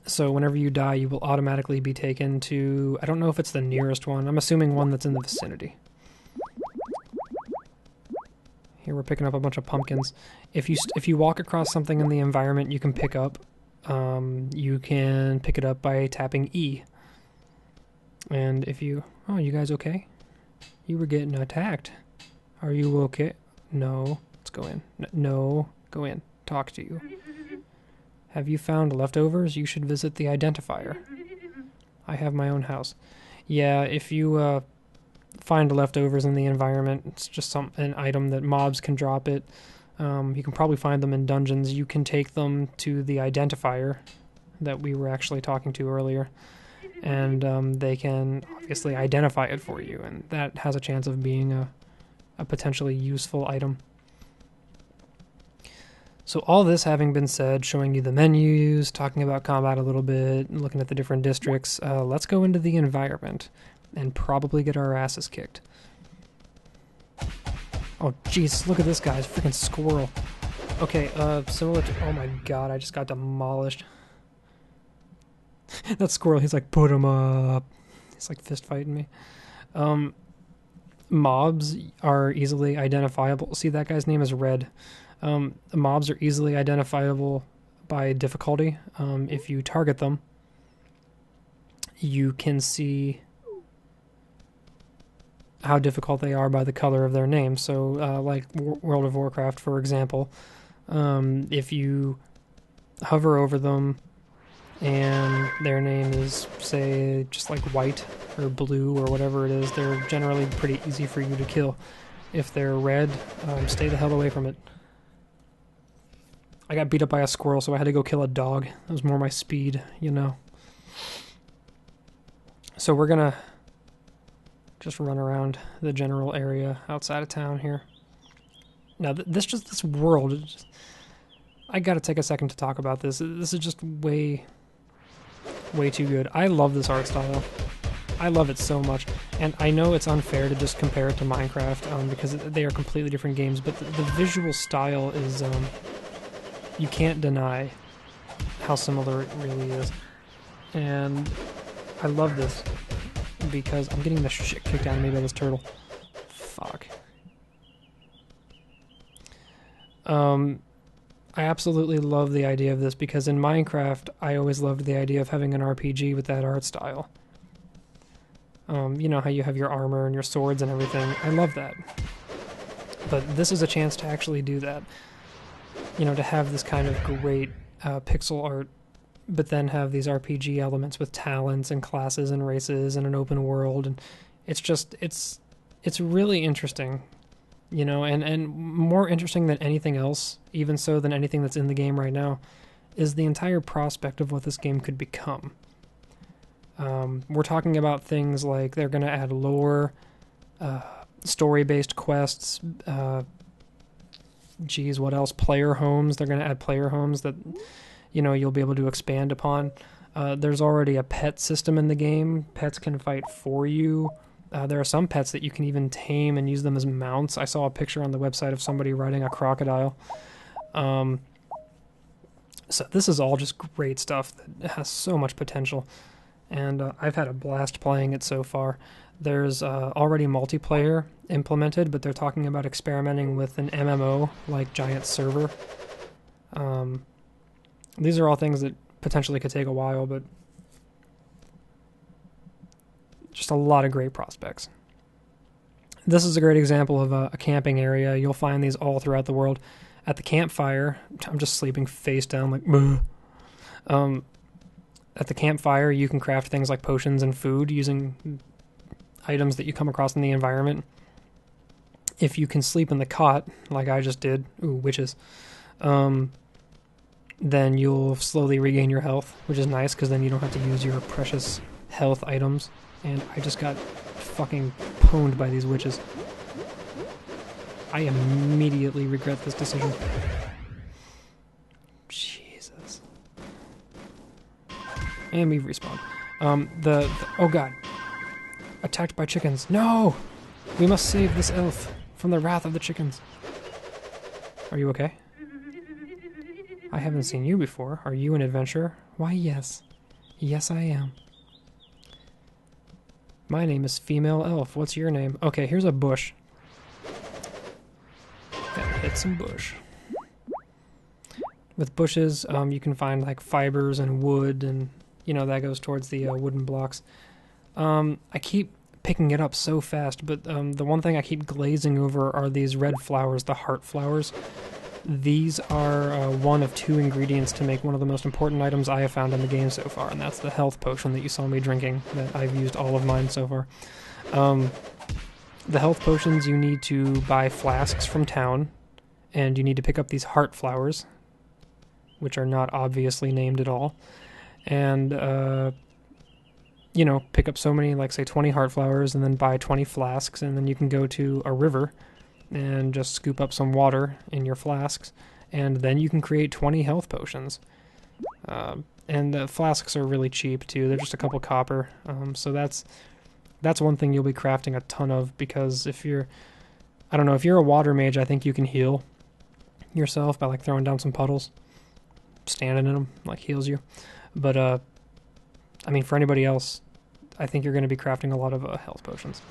So whenever you die, you will automatically be taken to, I don't know if it's the nearest one. I'm assuming one that's in the vicinity. Here we're picking up a bunch of pumpkins. If you walk across something in the environment you can pick up, you can pick it up by tapping E. And if you... Oh, you guys okay? You were getting attacked. Are you okay? No. Let's go in. No. Go in. Talk to you. Have you found leftovers? You should visit the identifier. I have my own house. Yeah, if you find leftovers in the environment, it's just an item that mobs can drop it. You can probably find them in dungeons. You can take them to the identifier that we were actually talking to earlier. And they can obviously identify it for you, and that has a chance of being a potentially useful item. So all this having been said, showing you the menus, talking about combat a little bit, looking at the different districts, let's go into the environment and probably get our asses kicked. Oh jeez, look at this guy's freaking squirrel. Okay, similar to... Oh my god, I just got demolished. That squirrel, he's like, put him up. He's like fist fighting me. Mobs are easily identifiable. See, that guy's name is Red. Mobs are easily identifiable by difficulty. If you target them, you can see how difficult they are by the color of their name. So, like World of Warcraft, for example, if you hover over them and their name is, say, just like white or blue or whatever it is, they're generally pretty easy for you to kill. If they're red, stay the hell away from it. I got beat up by a squirrel, so I had to go kill a dog. That was more my speed, you know. So we're gonna just run around the general area outside of town here. Now, this world, I gotta take a second to talk about this. This is just way too good. I love this art style. I love it so much. And I know it's unfair to just compare it to Minecraft, because they are completely different games, but the visual style is... you can't deny how similar it really is. And I love this because I'm getting the shit kicked out of me by this turtle. Fuck. I absolutely love the idea of this because in Minecraft, I always loved the idea of having an RPG with that art style. You know how you have your armor and your swords and everything. I love that. But this is a chance to actually do that. You know, to have this kind of great pixel art, but then have these RPG elements with talents and classes and races and an open world, and it's just, it's really interesting, you know, and more interesting than anything else, even so than anything that's in the game right now, is the entire prospect of what this game could become. We're talking about things like they're going to add lore, story-based quests, geez, what else? Player homes. They're going to add player homes that, you know, you'll be able to expand upon. There's already a pet system in the game. Pets can fight for you. There are some pets that you can even tame and use them as mounts. I saw a picture on the website of somebody riding a crocodile. So this is all just great stuff that has so much potential. And I've had a blast playing it so far. There's already multiplayer implemented, but they're talking about experimenting with an MMO, like Giant Server. These are all things that potentially could take a while, but just a lot of great prospects. This is a great example of a camping area. You'll find these all throughout the world. At the campfire, I'm just sleeping face down like, at the campfire, you can craft things like potions and food using items that you come across in the environment. If you can sleep in the cot, like I just did, ooh, witches, then you'll slowly regain your health, which is nice, because then you don't have to use your precious health items. And I just got fucking pwned by these witches. I immediately regret this decision. Jesus. And we've respawned. Oh god. Attacked by chickens. No! We must save this elf from the wrath of the chickens. Are you okay? I haven't seen you before. Are you an adventurer? Why, yes. Yes, I am. My name is Female Elf. What's your name? Okay, here's a bush. Gotta hit some bush. With bushes, you can find like fibers and wood, and you know that goes towards the wooden blocks. I keep picking it up so fast, but the one thing I keep glazing over are these red flowers, the heart flowers. These are one of 2 ingredients to make one of the most important items I have found in the game so far, and that's the health potion that you saw me drinking, that I've used all of mine so far. The health potions, you need to buy flasks from town, and you need to pick up these heart flowers, which are not obviously named at all, and, you know, pick up so many, like say 20 heart flowers, and then buy 20 flasks, and then you can go to a river and just scoop up some water in your flasks, and then you can create 20 health potions. And the flasks are really cheap too, they're just a couple copper, so that's one thing you'll be crafting a ton of, because if you're, I don't know, if you're a water mage, I think you can heal yourself by like throwing down some puddles. Standing in them, like, heals you. But, I mean, for anybody else, I think you're going to be crafting a lot of health potions.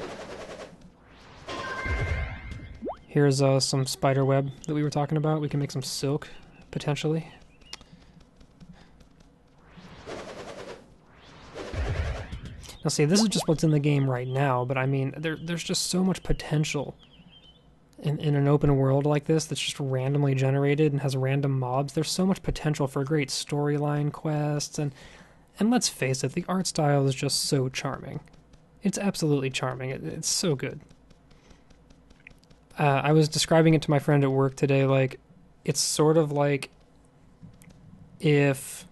Here's some spider web that we were talking about. We can make some silk, potentially. Now see, this is just what's in the game right now, but I mean, there's just so much potential in an open world like this that's just randomly generated and has random mobs. There's so much potential for great storyline quests, and let's face it, the art style is just so charming. It's absolutely charming. It's so good. I was describing it to my friend at work today, like, it's sort of like if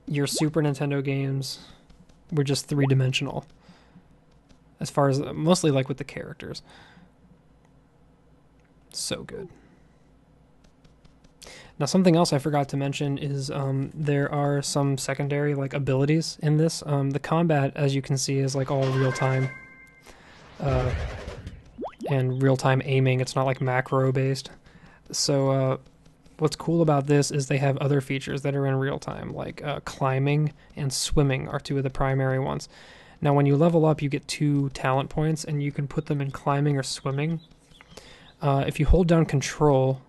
your Super Nintendo games were just 3-dimensional. As far as, mostly like with the characters. So good. Now something else I forgot to mention is there are some secondary like abilities in this. The combat, as you can see, is like all real-time. And real-time aiming. It's not like macro-based. So what's cool about this is they have other features that are in real-time, like climbing and swimming are 2 of the primary ones. Now when you level up, you get 2 talent points, and you can put them in climbing or swimming. If you hold down control,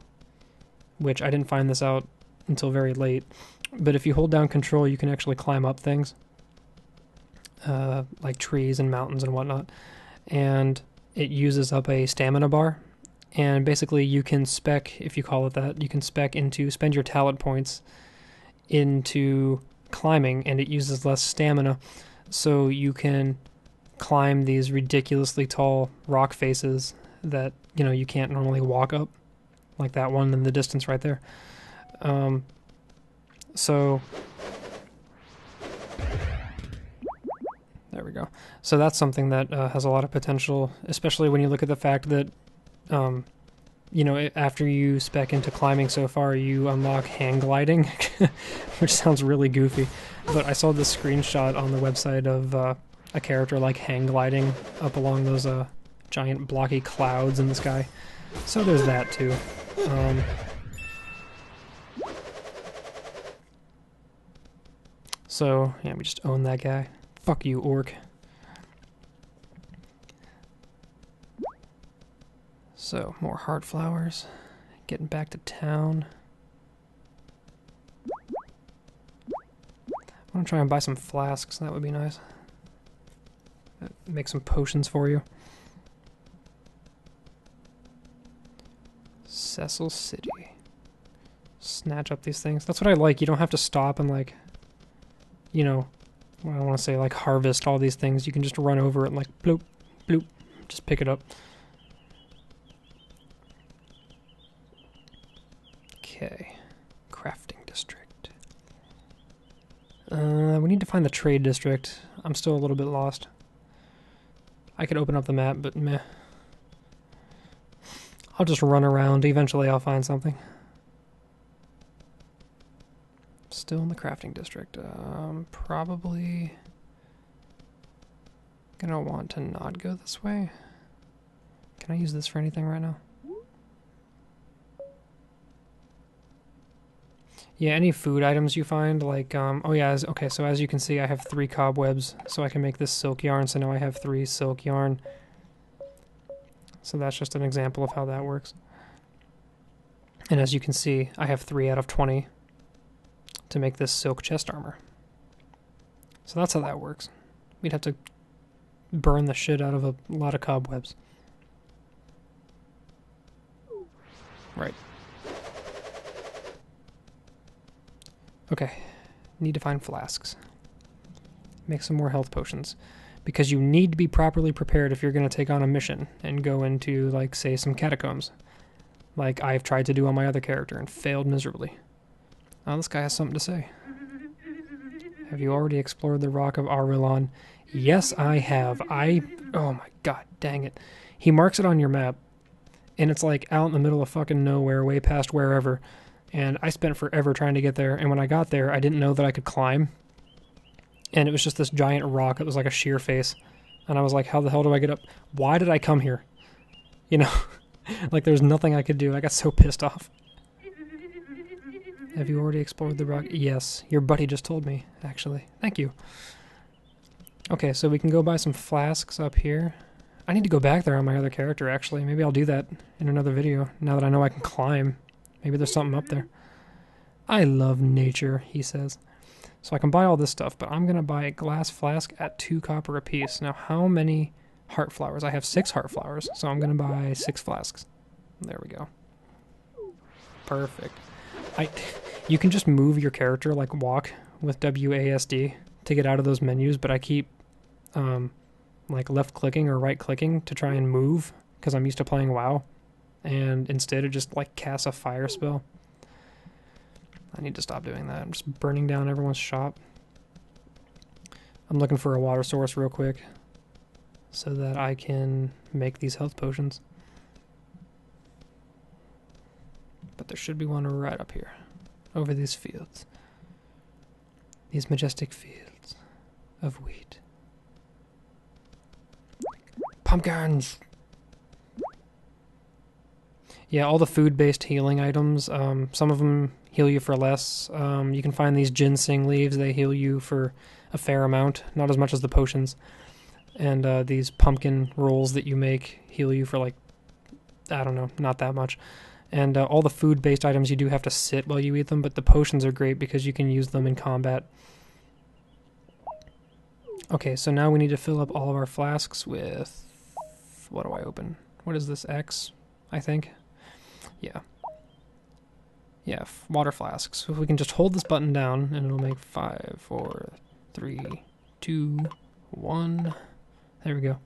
which I didn't find this out until very late, but if you hold down control, you can actually climb up things, like trees and mountains and whatnot, and it uses up a stamina bar, and basically you can spec, if you call it that, you can spend your talent points into climbing, and it uses less stamina, so you can climb these ridiculously tall rock faces that, you know, you can't normally walk up, like that one in the distance right there. So there we go. So that's something that has a lot of potential, especially when you look at the fact that, you know, after you spec into climbing so far, you unlock hang gliding, which sounds really goofy. But I saw this screenshot on the website of a character like hang gliding up along those giant blocky clouds in the sky. So there's that too. So yeah, we just own that guy. Fuck you, orc. So more heart flowers. Getting back to town. I want to try and buy some flasks. That would be nice. Make some potions for you. Cecil City. Snatch up these things. That's what I like. You don't have to stop and, like, you know, I want to say, like, harvest all these things. You can just run over it and, like, bloop, bloop, just pick it up. Okay. Crafting district. We need to find the trade district. I'm still a little bit lost. I could open up the map, but meh. I'll just run around. Eventually I'll find something. Still in the crafting district. Probably gonna want to not go this way. Can I use this for anything right now? Yeah, any food items you find, like, oh yeah, okay, so as you can see, I have 3 cobwebs, so I can make this silk yarn, so now I have 3 silk yarn. So that's just an example of how that works. And as you can see, I have 3 out of 20 to make this silk chest armor. So that's how that works. We'd have to burn the shit out of a lot of cobwebs. Right. Okay, need to find flasks. Make some more health potions. Because you need to be properly prepared if you're going to take on a mission and go into, like, say, some catacombs. Like I've tried to do on my other character and failed miserably. Oh, this guy has something to say. Have you already explored the Rock of Arilon? Yes, I have. Oh my god, dang it. He marks it on your map, and it's like out in the middle of fucking nowhere, way past wherever. And I spent forever trying to get there, and when I got there, I didn't know that I could climb. And it was just this giant rock. It was like a sheer face. And I was like, how the hell do I get up? Why did I come here? You know? Like, there's nothing I could do. I got so pissed off. Have you already explored the rock? Yes. Your buddy just told me, actually. Thank you. Okay, so we can go buy some flasks up here. I need to go back there on my other character, actually. Maybe I'll do that in another video, now that I know I can climb. Maybe there's something up there. I love nature, he says. So I can buy all this stuff, but I'm going to buy a glass flask at 2 copper apiece. Now, how many heart flowers? I have 6 heart flowers, so I'm going to buy 6 flasks. There we go. Perfect. You can just move your character, like walk with WASD to get out of those menus, but I keep like left clicking or right clicking to try and move because I'm used to playing WoW, and instead it just like casts a fire spell. I need to stop doing that. I'm just burning down everyone's shop. I'm looking for a water source real quick so that I can make these health potions. But there should be one right up here, over these fields. These majestic fields of wheat. Pumpkins! Yeah, all the food-based healing items, some of them heal you for less. You can find these ginseng leaves, they heal you for a fair amount, not as much as the potions. And these pumpkin rolls that you make heal you for, like, I don't know, not that much. And all the food-based items, you do have to sit while you eat them, but the potions are great because you can use them in combat. Okay, so now we need to fill up all of our flasks with... What do I open? What is this, X, I think? Yeah. Yeah, water flasks. So if we can just hold this button down, and it'll make 5, 4, 3, 2, 1. There we go.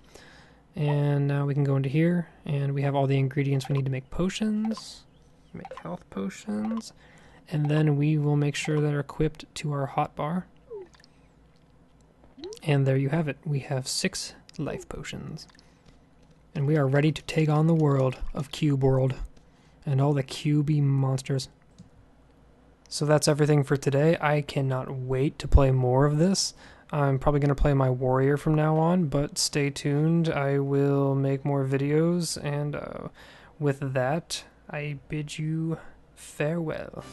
And now we can go into here, and we have all the ingredients we need to make potions, make health potions, and then we will make sure they're equipped to our hotbar. And there you have it. We have 6 life potions. And we are ready to take on the world of Cube World and all the cubey monsters. So that's everything for today. I cannot wait to play more of this. I'm probably going to play my warrior from now on, but stay tuned. I will make more videos, and with that, I bid you farewell.